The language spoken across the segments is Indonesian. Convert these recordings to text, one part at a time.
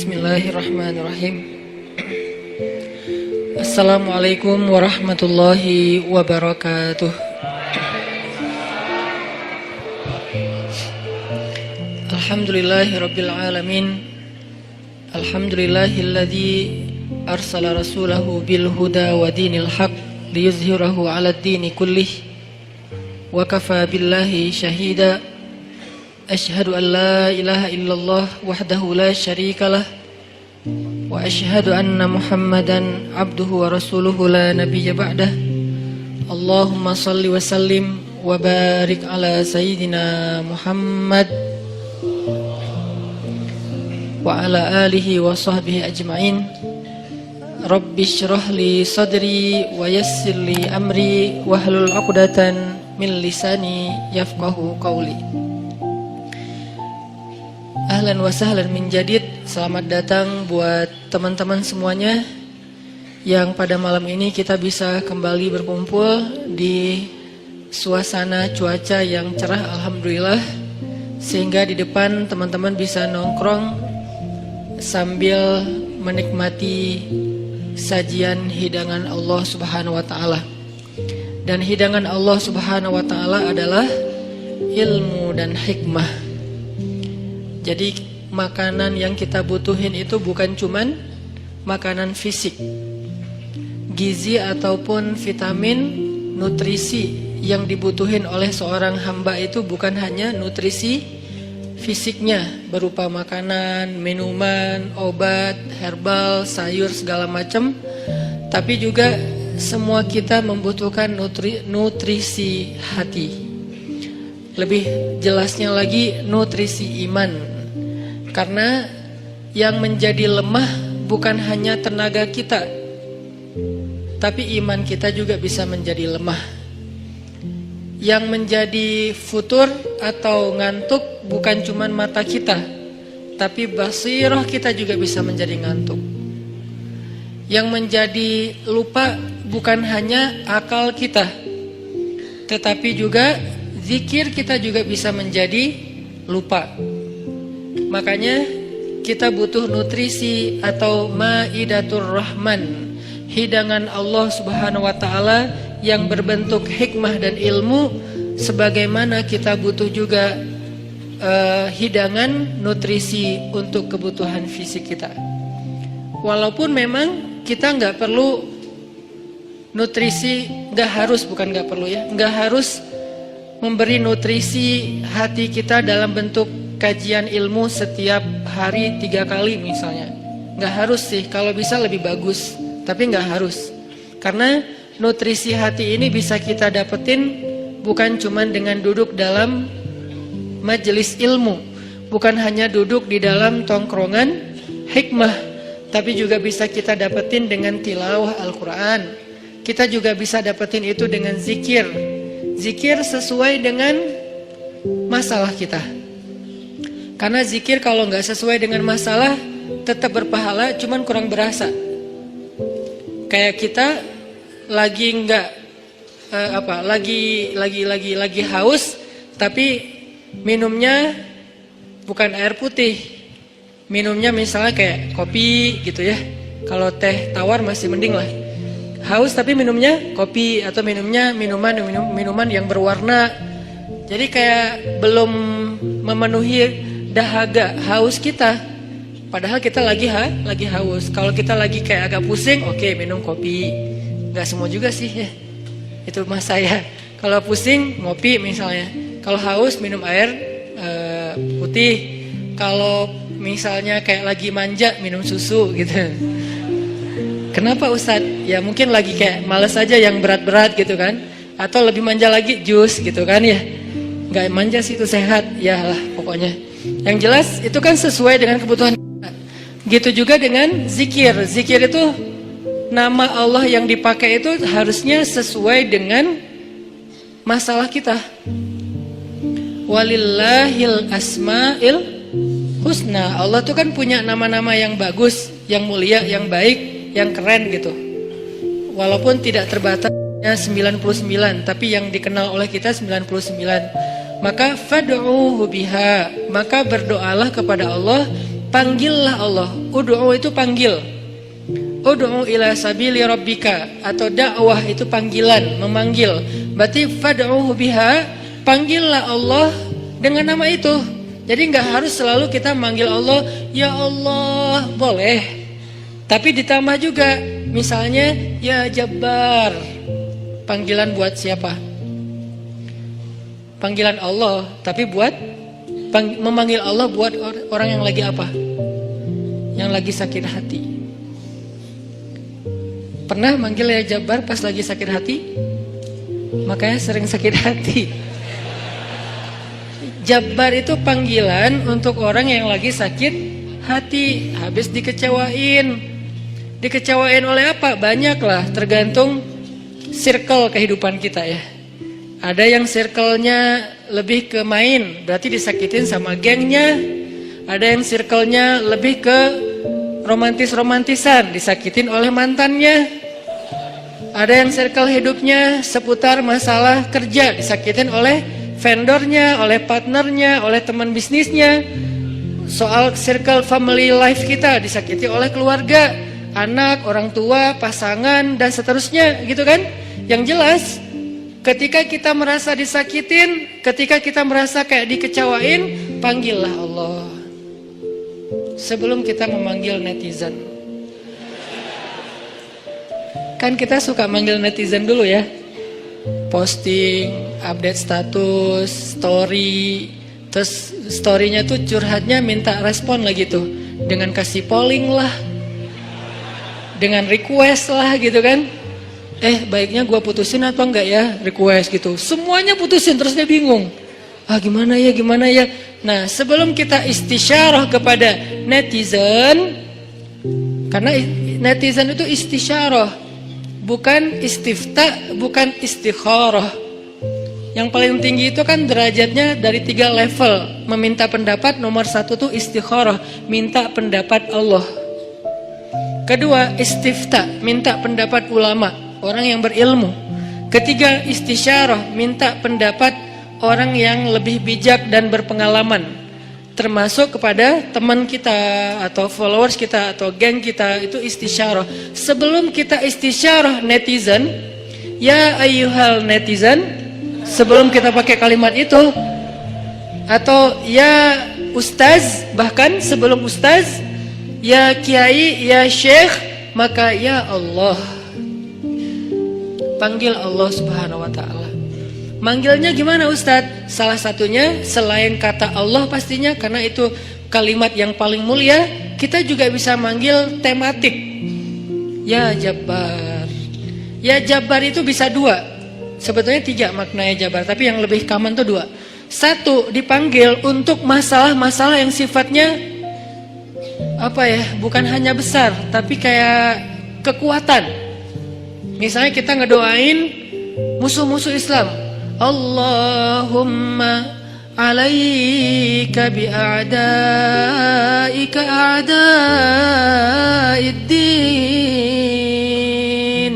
Bismillahirrahmanirrahim. Assalamualaikum warahmatullahi wabarakatuh. Alhamdulillahirabbil alamin. Alhamdulillahilladzi arsala rasulahu bil huda wa dinil haq liyuzhirahu 'alad dini kullih. Wa kafa billahi syahida. Asyhadu an la ilaha illallah wahdahu la syarikalah wa asyhadu anna Muhammadan abduhu wa rasuluhu la nabiyya ba'dah. Allahumma salli wa sallim wa barik ala sayyidina Muhammad wa ala alihi wa sahbihi ajma'in. Rabbi syrah li sadri wa yassir li amri wahlul 'uqdatan min lisani yafqahu qawli. Ahlan wa sahlan min jadid. Selamat datang buat teman-teman semuanya yang pada malam ini kita bisa kembali berkumpul di suasana cuaca yang cerah alhamdulillah, sehingga di depan teman-teman bisa nongkrong sambil menikmati sajian hidangan Allah Subhanahu wa taala. Dan hidangan Allah Subhanahu wa taala adalah ilmu dan hikmah. Jadi makanan yang kita butuhin itu bukan cuman makanan fisik. Gizi ataupun vitamin, nutrisi yang dibutuhin oleh seorang hamba itu bukan hanya nutrisi fisiknya berupa makanan, minuman, obat, herbal, sayur segala macam, tapi juga semua kita membutuhkan nutrisi hati. Lebih jelasnya lagi nutrisi iman. Karena yang menjadi lemah bukan hanya tenaga kita, tapi iman kita juga bisa menjadi lemah. Yang menjadi futur atau ngantuk bukan cuma mata kita, tapi basirah kita juga bisa menjadi ngantuk. Yang menjadi lupa bukan hanya akal kita, tetapi juga zikir kita juga bisa menjadi lupa. Makanya kita butuh nutrisi atau maidatur rahman, hidangan Allah Subhanahu wa taala yang berbentuk hikmah dan ilmu, sebagaimana kita butuh juga hidangan nutrisi untuk kebutuhan fisik kita. Walaupun memang kita nggak perlu nutrisi, nggak harus memberi nutrisi hati kita dalam bentuk kajian ilmu setiap hari 3 kali misalnya. Nggak harus sih, kalau bisa lebih bagus, tapi nggak harus. Karena nutrisi hati ini bisa kita dapetin bukan cuma dengan duduk dalam majelis ilmu, bukan hanya duduk di dalam tongkrongan hikmah, tapi juga bisa kita dapetin dengan tilawah Al-Quran. Kita juga bisa dapetin itu dengan zikir. Zikir sesuai dengan masalah kita. Karena zikir kalau nggak sesuai dengan masalah tetap berpahala, cuman kurang berasa. Kayak kita lagi nggak lagi haus, tapi minumnya bukan air putih, minumnya misalnya kayak kopi gitu ya. Kalau teh tawar masih mending lah. Haus tapi minumnya kopi atau minumnya minuman yang berwarna. Jadi kayak belum memenuhi dahaga haus kita, padahal kita lagi haus. Kalau kita lagi kayak agak pusing, oke, minum kopi. Nggak semua juga sih ya, itu mas saya. Kalau pusing ngopi misalnya, kalau haus minum air putih. Kalau misalnya kayak lagi manja minum susu gitu. Kenapa Ustadz? Ya mungkin lagi kayak males aja yang berat-berat gitu kan, atau lebih manja lagi jus gitu kan ya. Nggak manja sih, itu sehat ya lah pokoknya. Yang jelas itu kan sesuai dengan kebutuhan kita. Gitu juga dengan zikir. Zikir itu nama Allah yang dipakai itu harusnya sesuai dengan masalah kita. Walillahil asma'il husna. Allah tuh kan punya nama-nama yang bagus, yang mulia, yang baik, yang keren gitu. Walaupun tidak terbatas 99, tapi yang dikenal oleh kita 99. Maka fad'uhu biha, maka berdoalah kepada Allah, panggillah Allah Ud'u itu panggil. Ud'u ila sabili rabbika, atau dakwah itu panggilan, memanggil. Berarti fad'uhu biha, panggillah Allah dengan nama itu. Jadi nggak harus selalu kita manggil Allah, ya Allah, boleh. Tapi ditambah juga, misalnya ya Jabbar. Panggilan buat siapa? Panggilan Allah, tapi buat memanggil Allah buat orang yang lagi apa? Yang lagi sakit hati. Pernah manggil ya Jabbar pas lagi sakit hati? Makanya sering sakit hati. Jabbar itu panggilan untuk orang yang lagi sakit hati, habis dikecewain. Dikecewain oleh apa? Banyak lah, tergantung circle kehidupan kita ya. Ada yang circle-nya lebih ke main, berarti disakitin sama gengnya. Ada yang circle-nya lebih ke romantis-romantisan, disakitin oleh mantannya. Ada yang circle hidupnya seputar masalah kerja, disakitin oleh vendornya, oleh partnernya, oleh teman bisnisnya. Soal circle family life kita disakiti oleh keluarga, anak, orang tua, pasangan, dan seterusnya gitu kan. Yang jelas ketika kita merasa disakitin, ketika kita merasa kayak dikecewain, panggillah Allah sebelum kita memanggil netizen. Kan kita suka manggil netizen dulu ya, posting, update status, story, terus storynya tuh curhatnya minta respon lagi tuh, dengan kasih polling lah, dengan request lah gitu kan. Baiknya gua putusin atau enggak ya, request gitu. Semuanya putusin, terus dia bingung. Gimana ya. Nah, sebelum kita istisyarah kepada netizen, karena netizen itu istisyarah, bukan istifta, bukan istikharah. Yang paling tinggi itu kan derajatnya dari 3 level. Meminta pendapat, nomor 1 tuh istikharah, minta pendapat Allah. Kedua, istifta, minta pendapat ulama, orang yang berilmu. Ketiga, istisyarah, minta pendapat orang yang lebih bijak dan berpengalaman, termasuk kepada teman kita atau followers kita atau geng kita. Itu istisyarah. Sebelum kita istisyarah netizen, ya ayyuhal netizen, sebelum kita pakai kalimat itu, atau ya ustaz, bahkan sebelum ustaz, ya kiai, ya syekh, maka ya Allah. Panggil Allah Subhanahu wa ta'ala. Manggilnya gimana Ustadz? Salah satunya selain kata Allah pastinya, karena itu kalimat yang paling mulia, kita juga bisa manggil tematik. Ya Jabbar. Ya Jabbar itu bisa 2. Sebetulnya 3 maknanya Jabbar, tapi yang lebih common tuh 2. 1, dipanggil untuk masalah-masalah yang sifatnya apa ya? Bukan hanya besar, tapi kayak kekuatan. Misalnya kita ngedoain musuh-musuh Islam. Allahumma alaika bi'a'daika a'da'iddin.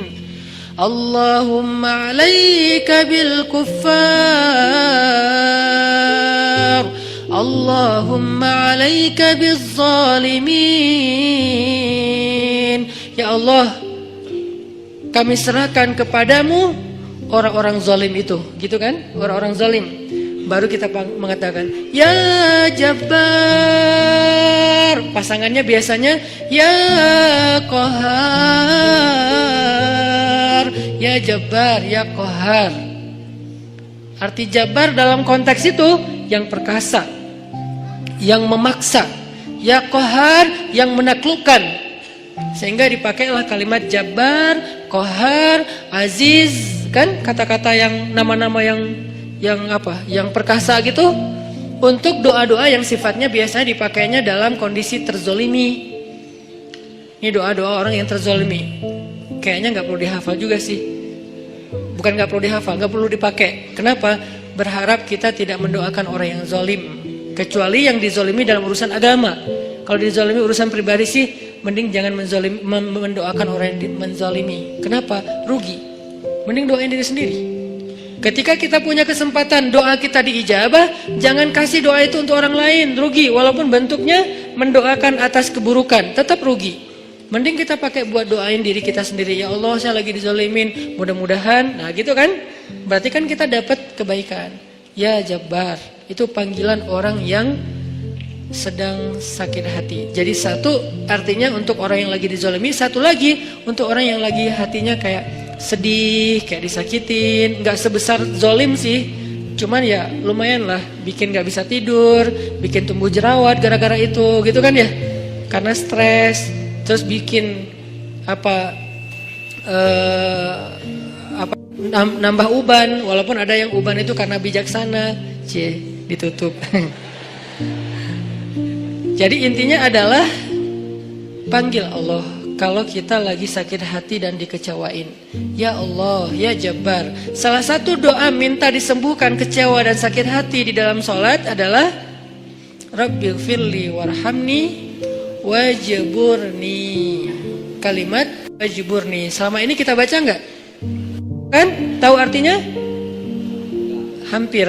Allahumma alaika bil kuffar. Allahumma alaika biz zalimin. Ya Allah, kami serahkan kepadamu orang-orang zalim itu, gitu kan? Orang-orang zalim. Baru kita mengatakan ya Jabbar. Pasangannya biasanya ya Qahar. Ya Jabbar, ya Qahar. Arti Jabbar dalam konteks itu yang perkasa, yang memaksa. Ya Qahar, yang menaklukkan. Sehingga dipakailah kalimat Jabbar, Qahar, Aziz, kan kata-kata yang nama-nama yang apa? Yang perkasa gitu, untuk doa-doa yang sifatnya biasanya dipakainya dalam kondisi terzolimi. Ini doa-doa orang yang terzolimi. Kayaknya nggak perlu dihafal juga sih. Bukan nggak perlu dihafal, nggak perlu dipakai. Kenapa? Berharap kita tidak mendoakan orang yang zolim, kecuali yang dizolimi dalam urusan agama. Kalau dizolimi urusan pribadi sih, mending jangan mendoakan orang yang menzalimi. Kenapa? Rugi. Mending doain diri sendiri. Ketika kita punya kesempatan doa kita diijabah, jangan kasih doa itu untuk orang lain. Rugi, walaupun bentuknya mendoakan atas keburukan, tetap rugi. Mending kita pakai buat doain diri kita sendiri. Ya Allah, saya lagi dizalimin, mudah-mudahan. Nah gitu kan, berarti kan kita dapat kebaikan. Ya Jabbar, itu panggilan orang yang sedang sakit hati. Jadi satu artinya untuk orang yang lagi dizalimi, satu lagi untuk orang yang lagi hatinya kayak sedih, kayak disakitin. Gak sebesar zolim sih, cuman ya lumayan lah, bikin gak bisa tidur, bikin tumbuh jerawat gara-gara itu gitu kan ya, karena stres. Terus bikin nambah uban, walaupun ada yang uban itu karena bijaksana. Ditutup. Jadi intinya adalah panggil Allah kalau kita lagi sakit hati dan dikecewain. Ya Allah, ya Jabbar. Salah satu doa minta disembuhkan kecewa dan sakit hati di dalam sholat adalah Rabbighfirli warhamni wajburni. Kalimat wajburni. Selama ini kita baca enggak? Kan? Tahu artinya? Hampir.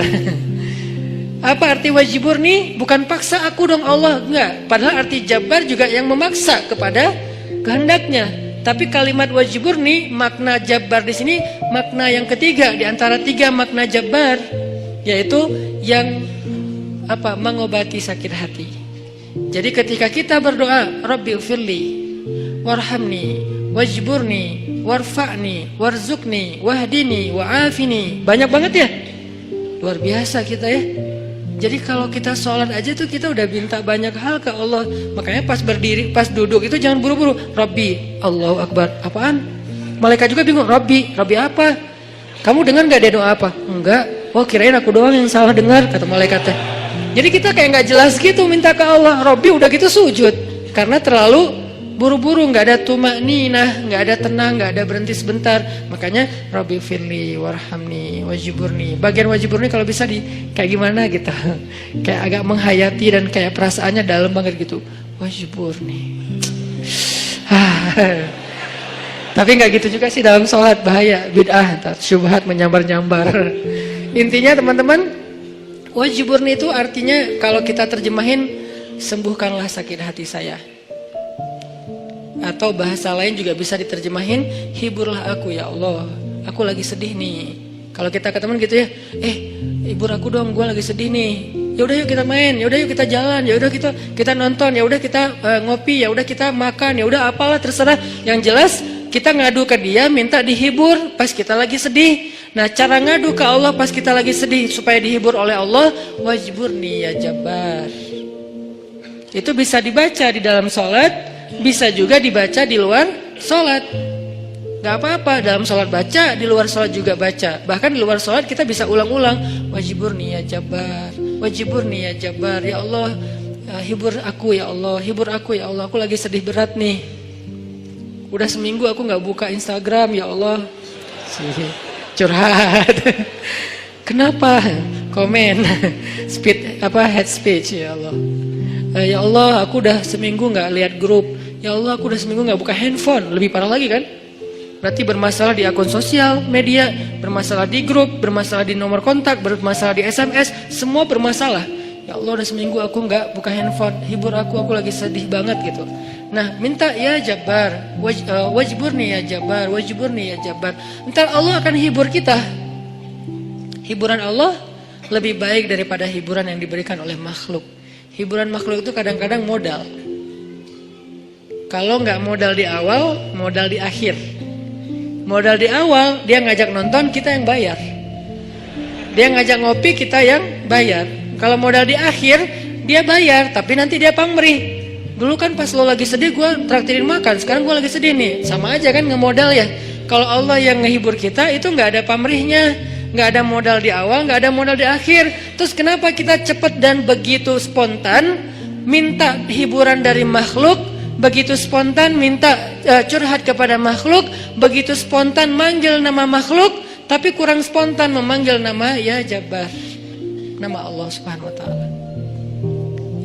Apa arti wajburni? Bukan paksa aku dong Allah, enggak. Padahal arti Jabbar juga yang memaksa kepada kehendaknya. Tapi kalimat wajburni, makna Jabbar di sini makna yang ketiga di antara tiga makna Jabbar, yaitu yang mengobati sakit hati. Jadi ketika kita berdoa, Rabbighfirli warhamni wajburni warfa'ni warzuqni wahdini wa'afini, banyak banget ya, luar biasa kita ya. Jadi kalau kita sholat aja tuh kita udah minta banyak hal ke Allah. Makanya pas berdiri, pas duduk itu jangan buru-buru. Rabbi, Allahu Akbar. Apaan? Malaikat juga bingung. Rabbi apa? Kamu dengar nggak dia doa apa? Enggak. Oh kirain aku doang yang salah dengar, kata malaikatnya. Jadi kita kayak nggak jelas gitu minta ke Allah. Rabbi udah gitu sujud. Karena terlalu buru-buru, nggak ada tumakninah, nggak ada tenang, nggak ada berhenti sebentar. Makanya Rabbighfirli warhamni wajburni. Bagian wajburni kalau bisa kayak gimana gitu, kayak agak menghayati dan kayak perasaannya dalam banget gitu. Wajburni. Tapi nggak gitu juga sih dalam sholat, bahaya, bid'ah, syubhat menyambar-nyambar. Intinya teman-teman, wajburni itu artinya kalau kita terjemahin, sembuhkanlah sakit hati saya. Atau bahasa lain juga bisa diterjemahin, hiburlah aku ya Allah, aku lagi sedih nih. Kalau kita ke teman gitu ya, hibur aku dong, gue lagi sedih nih. Ya udah yuk kita main, ya udah yuk kita jalan, ya udah kita nonton, ya udah kita ngopi, ya udah kita makan, ya udah apalah terserah. Yang jelas kita ngadu ke dia, minta dihibur pas kita lagi sedih. Nah cara ngadu ke Allah pas kita lagi sedih supaya dihibur oleh Allah, wajburni ya Jabbar. Itu bisa dibaca di dalam sholat, bisa juga dibaca di luar sholat. Gak apa-apa, dalam sholat baca, di luar sholat juga baca. Bahkan di luar sholat kita bisa ulang-ulang, wajburni ya Jabbar, wajburni ya Jabbar. Ya Allah, hibur aku ya Allah, hibur aku ya Allah, aku lagi sedih berat nih. Udah seminggu aku gak buka Instagram ya Allah. Curhat. Kenapa? Komen. Head speech ya Allah. Ya Allah, aku udah seminggu gak lihat grup. Ya Allah, aku udah seminggu gak buka handphone. Lebih parah lagi kan? Berarti bermasalah di akun sosial media, bermasalah di grup, bermasalah di nomor kontak, bermasalah di SMS, semua bermasalah. Ya Allah, udah seminggu aku gak buka handphone, hibur aku lagi sedih banget gitu. Nah, minta ya Jabbar, wajburni ya Jabbar, wajburni ya Jabbar. Entar Allah akan hibur kita. Hiburan Allah lebih baik daripada hiburan yang diberikan oleh makhluk. Hiburan makhluk itu kadang-kadang modal. Kalau nggak modal di awal, modal di akhir. Modal di awal, dia ngajak nonton, kita yang bayar. Dia ngajak ngopi, kita yang bayar. Kalau modal di akhir, dia bayar, tapi nanti dia pamrih. Dulu kan pas lo lagi sedih, gue traktirin makan. Sekarang gue lagi sedih nih, sama aja kan ngemodal ya. Kalau Allah yang ngehibur kita, itu nggak ada pamrihnya. Nggak ada modal di awal, nggak ada modal di akhir. Terus kenapa kita cepat dan begitu spontan minta hiburan dari makhluk? Begitu spontan minta curhat kepada makhluk, begitu spontan manggil nama makhluk, tapi kurang spontan memanggil nama ya Jabbar, nama Allah Subhanahu wa taala.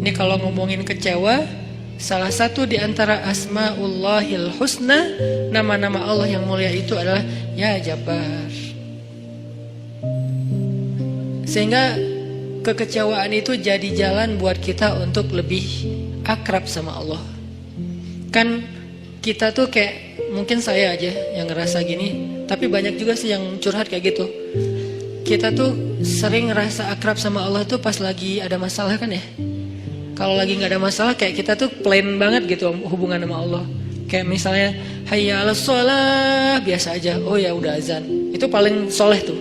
Ini kalau ngomongin kecewa, salah satu di antara Asmaullahil Husna, nama-nama Allah yang mulia itu adalah ya Jabbar. Sehingga kekecewaan itu jadi jalan buat kita untuk lebih akrab sama Allah. Kan kita tuh kayak, mungkin saya aja yang ngerasa gini, tapi banyak juga sih yang curhat kayak gitu. Kita tuh sering ngerasa akrab sama Allah tuh pas lagi ada masalah kan ya. Kalau lagi gak ada masalah kayak kita tuh plain banget gitu hubungan sama Allah. Kayak misalnya hayya 'alas shalah, biasa aja, oh ya udah azan. Itu paling soleh tuh.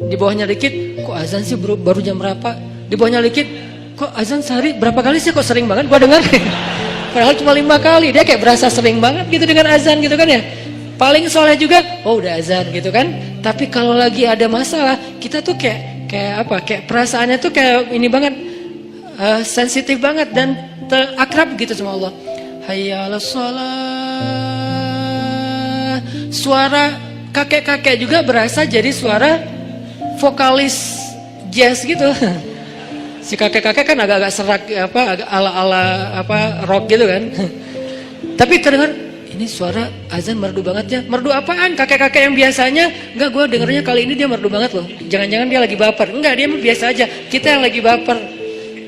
Di bawahnya dikit, kok azan sih baru jam berapa? Di bawahnya dikit, kok azan sehari berapa kali sih, kok sering banget gua dengar. Padahal cuma 5 kali, dia kayak berasa sering banget gitu dengan azan gitu kan ya. Paling soleh juga, oh udah azan gitu kan. Tapi kalau lagi ada masalah, kita tuh kayak perasaannya tuh kayak ini banget, sensitif banget dan akrab gitu sama Allah. Hayya 'alas shalah. Suara kakek-kakek juga berasa jadi suara vokalis jazz gitu. Si kakek-kakek kan agak-agak serak agak ala-ala rock gitu kan. Tapi terdengar ini suara azan merdu banget ya. Merdu apaan? Kakek-kakek yang biasanya enggak, gue dengernya kali ini dia merdu banget loh. Jangan-jangan dia lagi baper. Enggak, dia biasa aja. Kita yang lagi baper.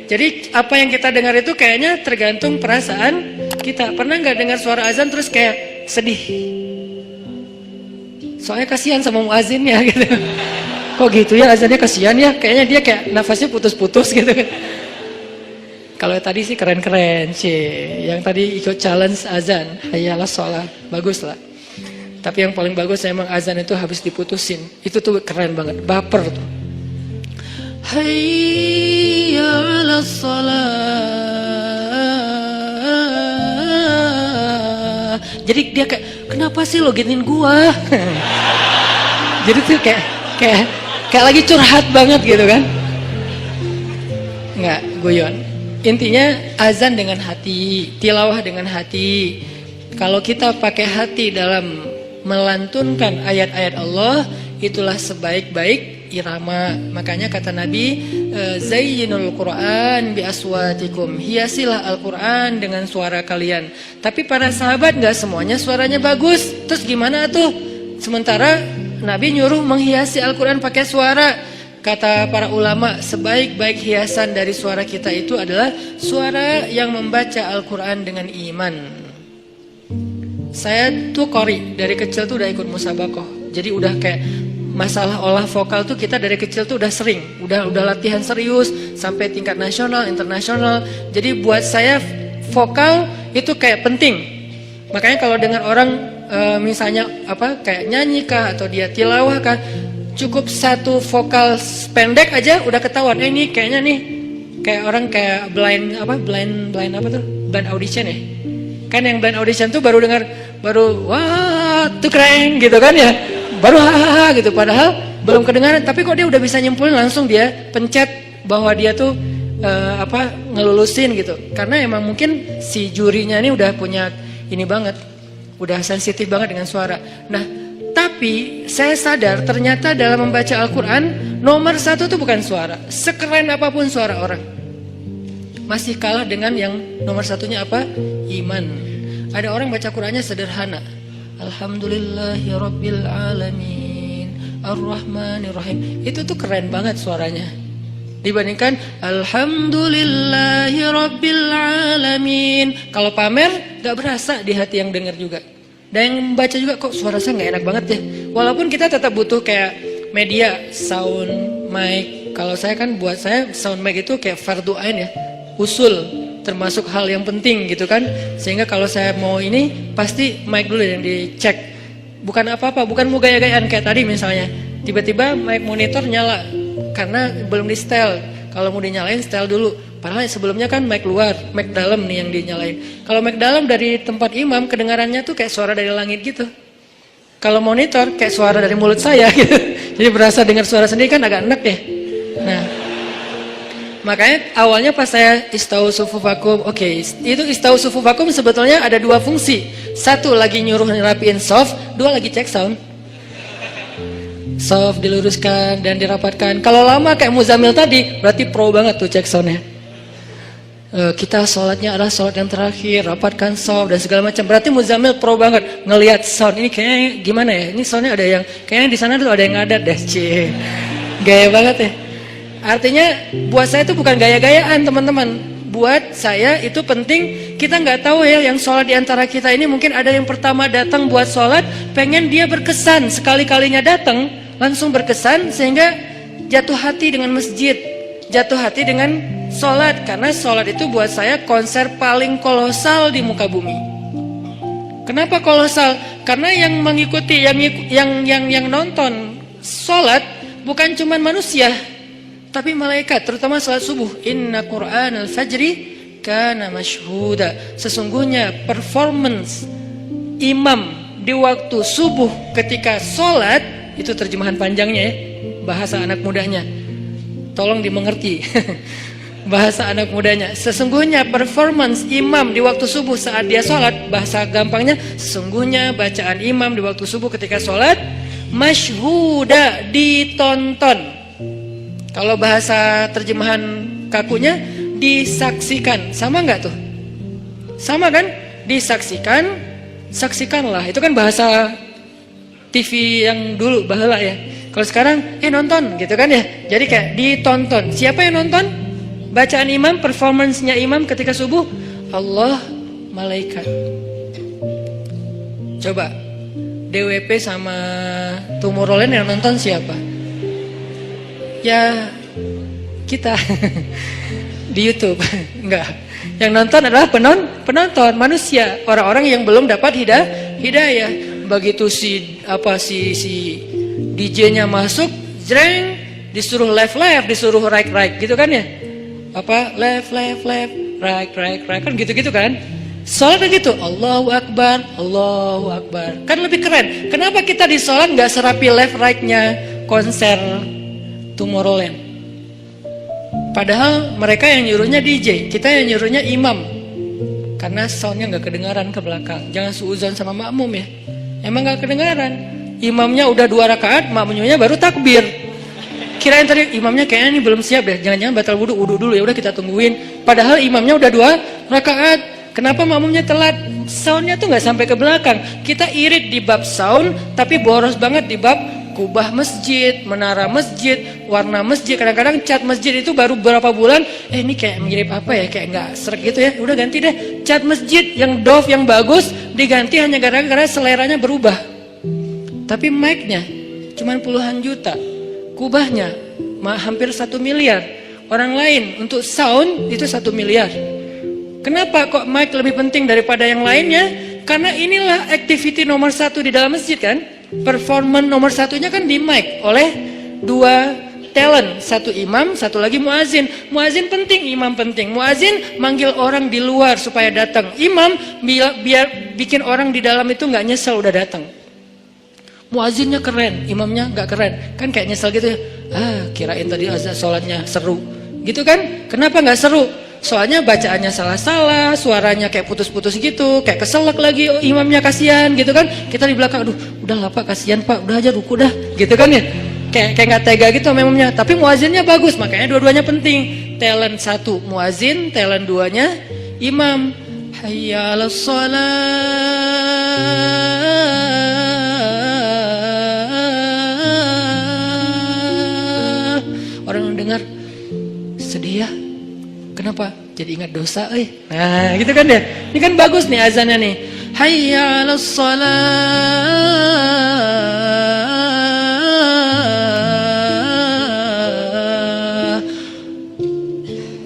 Jadi apa yang kita dengar itu kayaknya tergantung perasaan kita. Pernah nggak dengar suara azan terus kayak sedih? Soalnya kasihan sama muazinnya gitu. Kok gitu ya azannya, kasihan ya? Kayaknya dia kayak nafasnya putus-putus gitu kan. Kalau tadi sih keren-keren sih. Yang tadi ikut challenge azan, hayya 'alas shalah, bagus lah. Tapi yang paling bagus emang azan itu habis diputusin. Itu tuh keren banget, baper tuh. Hayya 'alas shalah. Jadi dia kayak, kenapa sih lo giniin gua? Jadi tuh kayak lagi curhat banget gitu kan. Enggak, guyon. Intinya azan dengan hati, tilawah dengan hati. Kalau kita pakai hati dalam melantunkan ayat-ayat Allah, itulah sebaik-baik irama. Makanya kata Nabi, zayyinul Qur'an bi aswatikum, hiasilah Al-Qur'an dengan suara kalian. Tapi para sahabat nggak semuanya suaranya bagus. Terus gimana tuh? Sementara Nabi nyuruh menghiasi Al-Qur'an pakai suara. Kata para ulama, sebaik-baik hiasan dari suara kita itu adalah suara yang membaca Al-Quran dengan iman. Saya tuh qori, dari kecil tuh udah ikut musabakoh. Jadi udah kayak masalah olah vokal tuh kita dari kecil tuh udah sering. Udah latihan serius sampai tingkat nasional, internasional. Jadi buat saya vokal itu kayak penting. Makanya kalau dengar orang misalnya kayak nyanyi kah atau dia tilawah kah, cukup satu vokal pendek aja udah ketahuan. Ini kayaknya nih kayak orang kayak blind audition ya. Kan yang blind audition tuh baru wah tuh keren gitu kan ya. Baru hahaha gitu, padahal belum kedengaran, tapi kok dia udah bisa nyimpulin, langsung dia pencet bahwa dia tuh ngelulusin gitu. Karena emang mungkin si jurinya ini udah punya ini banget, udah sensitif banget dengan suara. Nah, tapi saya sadar ternyata dalam membaca Al-Quran nomor 1 itu bukan suara. Sekeren apapun suara orang, masih kalah dengan yang nomor 1-nya apa? Iman. Ada orang baca Qurannya sederhana, Alhamdulillahirabbil alamin, Ar-Rahmanirrahim. Itu tuh keren banget suaranya. Dibandingkan Alhamdulillahirabbil alamin. Kalau pamer gak berasa di hati yang dengar juga. Dan yang membaca juga, kok suara saya gak enak banget ya. Walaupun kita tetap butuh kayak media, sound, mic. Kalau saya kan buat saya sound mic itu kayak fardu ain ya, usul, termasuk hal yang penting gitu kan. Sehingga kalau saya mau ini, pasti mic dulu yang dicek. Bukan apa-apa, bukan mau gaya-gayaan kayak tadi misalnya. Tiba-tiba mic monitor nyala, karena belum di setel. Kalau mau dinyalain, setel dulu. Padahal sebelumnya kan mic luar, mic dalam nih yang dinyalain. Kalau mic dalam dari tempat imam, kedengarannya tuh kayak suara dari langit gitu. Kalau monitor kayak suara dari mulut saya gitu. Jadi berasa dengar suara sendiri kan agak enak ya. Nah, makanya awalnya pas saya istau sufufakum, oke, itu istau sufufakum sebetulnya ada 2 fungsi. 1 lagi nyuruh ngerapiin soft, 2 lagi cek sound. Soft diluruskan dan dirapatkan. Kalau lama kayak Muzamil tadi, berarti pro banget tuh cek soundnya. Kita sholatnya adalah sholat yang terakhir, rapatkan soft dan segala macam. Berarti Muzamil pro banget ngelihat sound ini kayaknya gimana ya? Ini soundnya ada yang kayaknya di sana tuh ada yang ngadat deh, cie. Gaya banget ya. Artinya buat saya itu bukan gaya-gayaan teman-teman. Buat saya itu penting. Kita nggak tahu ya, yang sholat diantara kita ini mungkin ada yang pertama datang buat sholat, pengen dia berkesan, sekali-kalinya datang langsung berkesan sehingga jatuh hati dengan masjid, jatuh hati dengan sholat. Karena sholat itu buat saya konser paling kolosal di muka bumi. Kenapa kolosal? Karena yang mengikuti, yang nonton sholat bukan cuma manusia, tapi malaikat, terutama salat subuh. Inna Qur'anal fajri kana masyhuda. Sesungguhnya performance imam di waktu subuh ketika sholat, itu terjemahan panjangnya ya, bahasa anak mudanya. Tolong dimengerti. Bahasa anak mudanya. Sesungguhnya performance imam di waktu subuh saat dia sholat, bahasa gampangnya, sesungguhnya bacaan imam di waktu subuh ketika sholat, masyhuda, ditonton. Kalau bahasa terjemahan kakunya, disaksikan. Sama nggak tuh? Sama kan? Disaksikan, saksikanlah. Itu kan bahasa TV yang dulu, baheula ya. Kalau sekarang, nonton gitu kan ya. Jadi kayak ditonton. Siapa yang nonton? Bacaan imam, performance-nya imam ketika subuh, Allah, malaikat. Coba DWP sama Tomorrowland yang nonton siapa? Ya kita di YouTube. Enggak. Yang nonton adalah penonton manusia, orang-orang yang belum dapat hidayah. Begitu si DJ-nya masuk, jreng, disuruh left, disuruh right gitu kan ya? Left, right kan gitu kan. Sholat kan gitu, Allahu Akbar, kan lebih keren. Kenapa kita di sholat nggak serapi left right-nya konser Tomorrowland? Padahal mereka yang nyuruhnya DJ, kita yang nyuruhnya imam. Karena soundnya nggak kedengaran ke belakang. Jangan suuzon sama makmum ya. Emang nggak kedengaran. Imamnya udah 2 rakaat, makmumnya baru takbir. Kirain tadi imamnya kayaknya ini belum siap deh, jangan-jangan batal wudu dulu, ya udah kita tungguin. Padahal imamnya udah 2 rakaat. Kenapa makmumnya telat? Soundnya tuh nggak sampai ke belakang. Kita irit di bab sound, tapi boros banget di bab kubah masjid, menara masjid, warna masjid. Kadang-kadang cat masjid itu baru berapa bulan, ini kayak mirip apa ya, kayak nggak srek gitu ya. Udah ganti deh cat masjid yang doff, yang bagus, diganti hanya gara-gara seleranya berubah. Tapi mic-nya cuma puluhan juta. Kubahnya hampir 1 miliar. Orang lain untuk sound itu 1 miliar. Kenapa kok mic lebih penting daripada yang lainnya? Karena inilah activity nomor 1 di dalam masjid kan. Performance nomor 1-nya kan di mic oleh 2 talent. 1 imam, 1 lagi muazin. Muazin penting, imam penting. Muazin manggil orang di luar supaya datang. Imam biar bikin orang di dalam itu nggak nyesel udah datang. Muazinnya keren, imamnya nggak keren, kan kayak nyesel gitu ya. Kirain tadi azan sholatnya seru, gitu kan? Kenapa nggak seru? Soalnya bacaannya salah-salah, suaranya kayak putus-putus gitu, kayak keselak lagi. Oh, imamnya kasihan, gitu kan? Kita di belakang, aduh, udahlah Pak, kasihan Pak, udah aja ruku dah, gitu kan ya? Kayak nggak tega gitu imamnya. Tapi muazinnya bagus, makanya dua-duanya penting. Talent 1 muazin, talent 2-nya imam. Hayya 'alas shalah. Orang dengar sedih ya, kenapa? Jadi ingat dosa, Nah, gitu kan ya. Ini kan bagus nih azannya nih. Hayya 'alas shalah.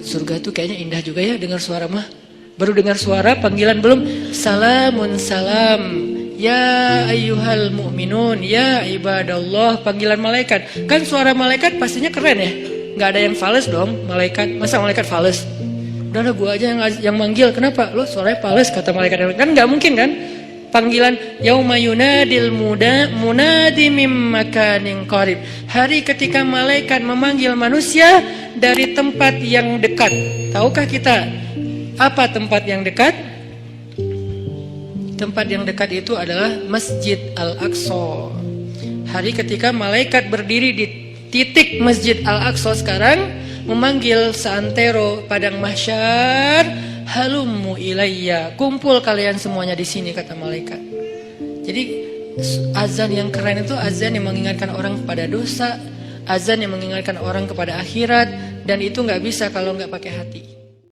Surga itu kayaknya indah juga ya dengar suara mah. Baru dengar suara, panggilan belum. Salamun salam. Ya ayyuhal mu'minun, ya ibadallah, panggilan malaikat. Kan suara malaikat pastinya keren ya. Nggak ada yang fales dong, malaikat. Masa malaikat fales? Udah gua aja yang manggil. Kenapa? Lo suaranya fales kata malaikat. Kan nggak mungkin kan? Panggilan yauma yunadil munadi mim makanin qarib. Hari ketika malaikat memanggil manusia dari tempat yang dekat. Tahukah kita apa tempat yang dekat? Tempat yang dekat itu adalah Masjid Al-Aqsa. Hari ketika malaikat berdiri di titik Masjid Al-Aqsa sekarang, memanggil seantero padang mahsyar, halummu ilayya, kumpul kalian semuanya di sini, kata malaikat. Jadi azan yang keren itu azan yang mengingatkan orang pada dosa, azan yang mengingatkan orang kepada akhirat, dan itu nggak bisa kalau nggak pakai hati.